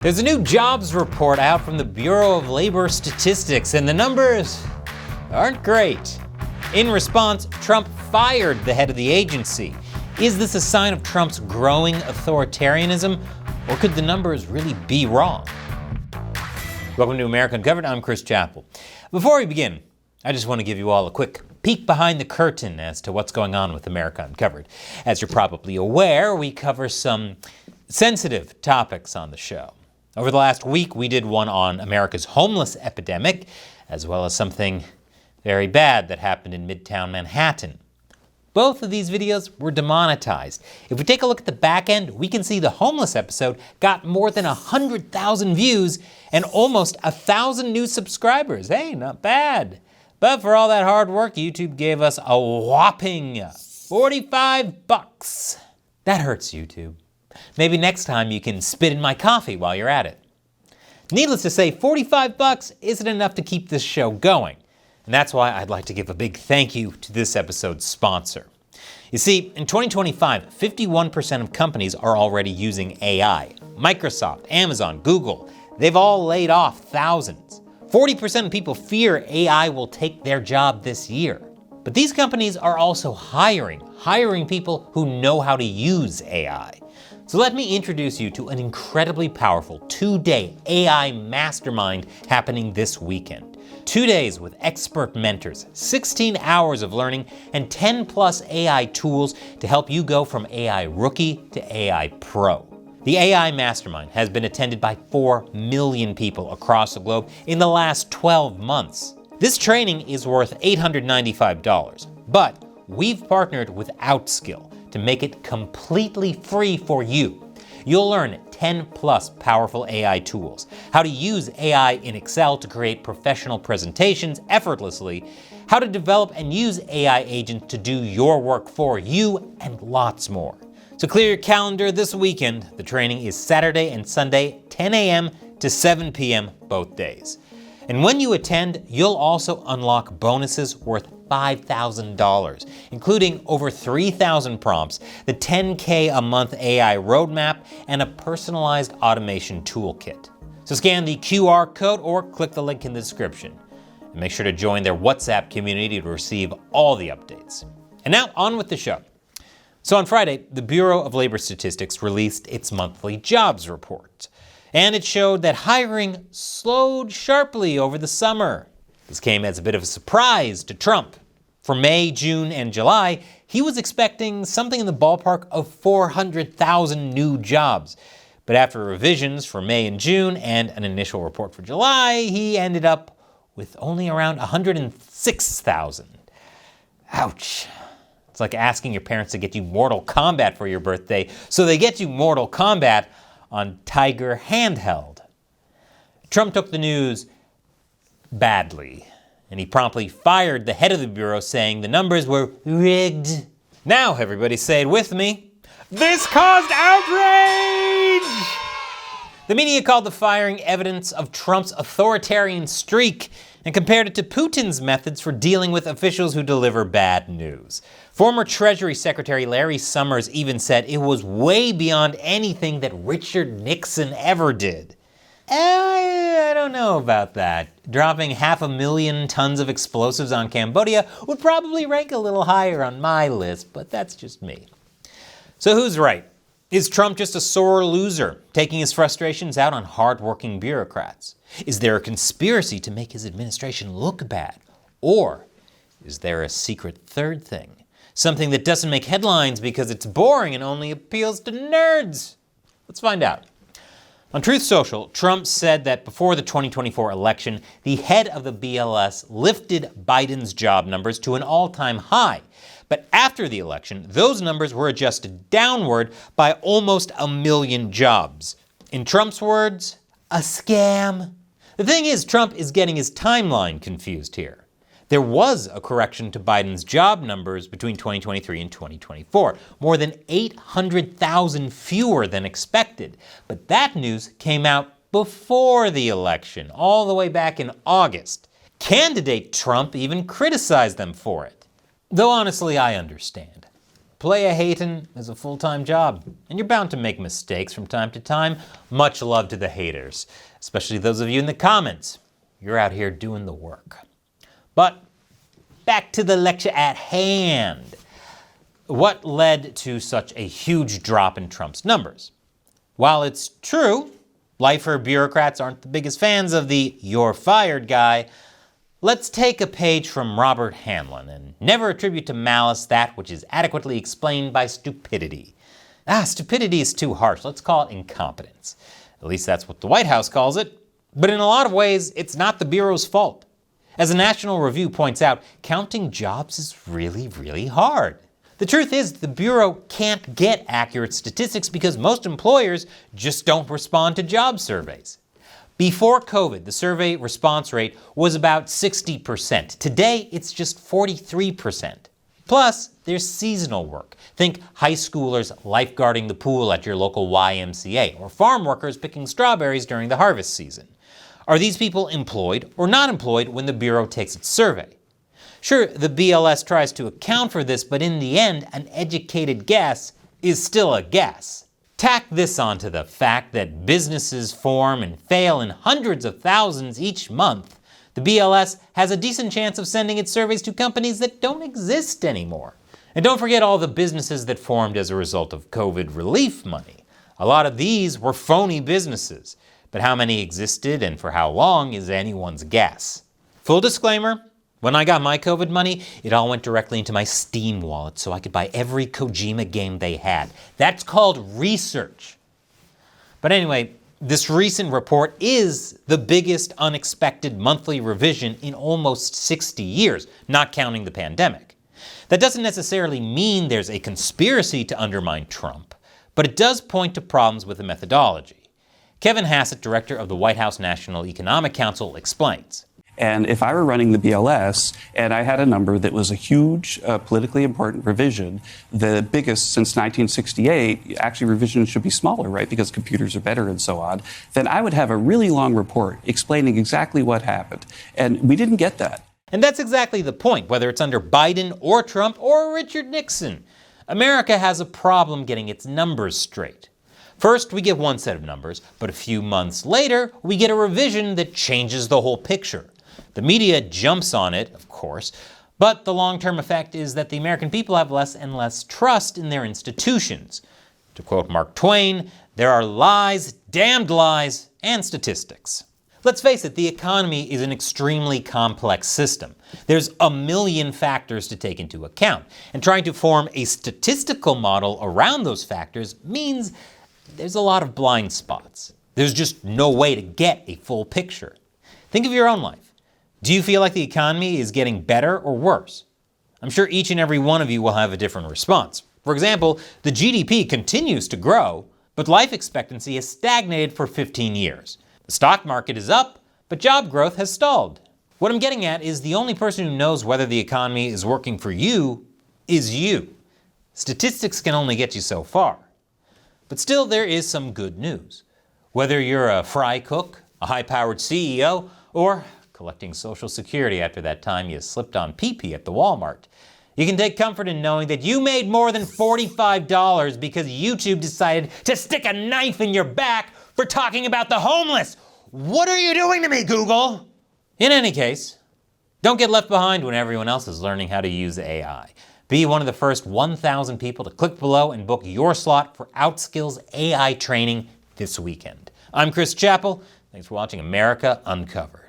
There's a new jobs report out from the Bureau of Labor Statistics, and the numbers aren't great. In response, Trump fired the head of the agency. Is this a sign of Trump's growing authoritarianism, or could the numbers really be wrong? Welcome to America Uncovered. I'm Chris Chappell. Before we begin, I just want to give you all a quick peek behind the curtain as to what's going on with America Uncovered. As you're probably aware, we cover some sensitive topics on the show. Over the last week, we did one on America's homeless epidemic, as well as something very bad that happened in Midtown Manhattan. Both of these videos were demonetized. If we take a look at the back end, we can see the homeless episode got more than 100,000 views and almost 1,000 new subscribers. Hey, not bad. But for all that hard work, YouTube gave us a whopping $45. That hurts, YouTube. Maybe next time you can spit in my coffee while you're at it. Needless to say, $45 isn't enough to keep this show going. And that's why I'd like to give a big thank you to this episode's sponsor. You see, in 2025, 51% of companies are already using AI. Microsoft, Amazon, Google, they've all laid off thousands. 40% of people fear AI will take their job this year. But these companies are also hiring people who know how to use AI. So let me introduce you to an incredibly powerful 2-day AI mastermind happening this weekend. 2 days with expert mentors, 16 hours of learning, and 10 plus AI tools to help you go from AI rookie to AI pro. The AI mastermind has been attended by 4 million people across the globe in the last 12 months. This training is worth $895, but we've partnered with Outskill to make it completely free for you. You'll learn 10 plus powerful AI tools, how to use AI in Excel to create professional presentations effortlessly, how to develop and use AI agents to do your work for you, and lots more. So clear your calendar this weekend. The training is Saturday and Sunday, 10 a.m. to 7 p.m. both days. And when you attend, you'll also unlock bonuses worth $5,000, including over 3,000 prompts, the 10K a month AI roadmap, and a personalized automation toolkit. So scan the QR code or click the link in the description. And make sure to join their WhatsApp community to receive all the updates. And now on with the show. So on Friday, the Bureau of Labor Statistics released its monthly jobs report. And it showed that hiring slowed sharply over the summer. This came as a bit of a surprise to Trump. For May, June, and July, he was expecting something in the ballpark of 400,000 new jobs. But after revisions for May and June and an initial report for July, he ended up with only around 106,000. Ouch. It's like asking your parents to get you Mortal Kombat for your birthday, so they get you Mortal Kombat on Tiger handheld. Trump took the news badly, and he promptly fired the head of the bureau, saying the numbers were rigged. Now everybody say it with me. This caused outrage! The media called the firing evidence of Trump's authoritarian streak and compared it to Putin's methods for dealing with officials who deliver bad news. Former Treasury Secretary Larry Summers even said it was way beyond anything that Richard Nixon ever did. I don't know about that. Dropping 500,000 tons of explosives on Cambodia would probably rank a little higher on my list, but that's just me. So who's right? Is Trump just a sore loser, taking his frustrations out on hard-working bureaucrats? Is there a conspiracy to make his administration look bad? Or is there a secret third thing? Something that doesn't make headlines because it's boring and only appeals to nerds? Let's find out. On Truth Social, Trump said that before the 2024 election, the head of the BLS lifted Biden's job numbers to an all-time high. But after the election, those numbers were adjusted downward by almost 1 million jobs. In Trump's words, a scam. The thing is, Trump is getting his timeline confused here. There was a correction to Biden's job numbers between 2023 and 2024, more than 800,000 fewer than expected. But that news came out before the election, all the way back in August. Candidate Trump even criticized them for it. Though honestly, I understand. play-a-hatin' is a full-time job, and you're bound to make mistakes from time to time. Much love to the haters, especially those of you in the comments. You're out here doing the work. But back to the lecture at hand. What led to such a huge drop in Trump's numbers? While it's true, lifer bureaucrats aren't the biggest fans of the "you're fired" guy, let's take a page from Robert Hanlon and never attribute to malice that which is adequately explained by stupidity. Stupidity is too harsh. Let's call it incompetence. At least that's what the White House calls it. But in a lot of ways, it's not the Bureau's fault. As a National Review points out, counting jobs is really, really hard. The truth is, the Bureau can't get accurate statistics because most employers just don't respond to job surveys. Before COVID, the survey response rate was about 60%. Today, it's just 43%. Plus, there's seasonal work. Think high schoolers lifeguarding the pool at your local YMCA, or farm workers picking strawberries during the harvest season. Are these people employed or not employed when the Bureau takes its survey? Sure, the BLS tries to account for this, but in the end, an educated guess is still a guess. Tack this onto the fact that businesses form and fail in hundreds of thousands each month. The BLS has a decent chance of sending its surveys to companies that don't exist anymore. And don't forget all the businesses that formed as a result of COVID relief money. A lot of these were phony businesses, but how many existed and for how long is anyone's guess. Full disclaimer, when I got my COVID money, it all went directly into my Steam wallet so I could buy every Kojima game they had. That's called research. But anyway, this recent report is the biggest unexpected monthly revision in almost 60 years, not counting the pandemic. That doesn't necessarily mean there's a conspiracy to undermine Trump, but it does point to problems with the methodology. Kevin Hassett, director of the White House National Economic Council, explains. And if I were running the BLS and I had a number that was a huge politically important revision, the biggest since 1968, actually revisions should be smaller, right, because computers are better and so on, then I would have a really long report explaining exactly what happened. And we didn't get that. And that's exactly the point, whether it's under Biden or Trump or Richard Nixon. America has a problem getting its numbers straight. First, we get one set of numbers, but a few months later, we get a revision that changes the whole picture. The media jumps on it, of course, but the long-term effect is that the American people have less and less trust in their institutions. To quote Mark Twain, there are lies, damned lies, and statistics. Let's face it, the economy is an extremely complex system. There's a million factors to take into account, and trying to form a statistical model around those factors means there's a lot of blind spots. There's just no way to get a full picture. Think of your own life. Do you feel like the economy is getting better or worse? I'm sure each and every one of you will have a different response. For example, the GDP continues to grow, but life expectancy has stagnated for 15 years. The stock market is up, but job growth has stalled. What I'm getting at is the only person who knows whether the economy is working for you is you. Statistics can only get you so far. But still, there is some good news. Whether you're a fry cook, a high-powered CEO, or collecting Social Security after that time you slipped on pee-pee at the Walmart, you can take comfort in knowing that you made more than $45 because YouTube decided to stick a knife in your back for talking about the homeless. What are you doing to me, Google? In any case, don't get left behind when everyone else is learning how to use AI. Be one of the first 1,000 people to click below and book your slot for OutSkills AI training this weekend. I'm Chris Chappell. Thanks for watching America Uncovered.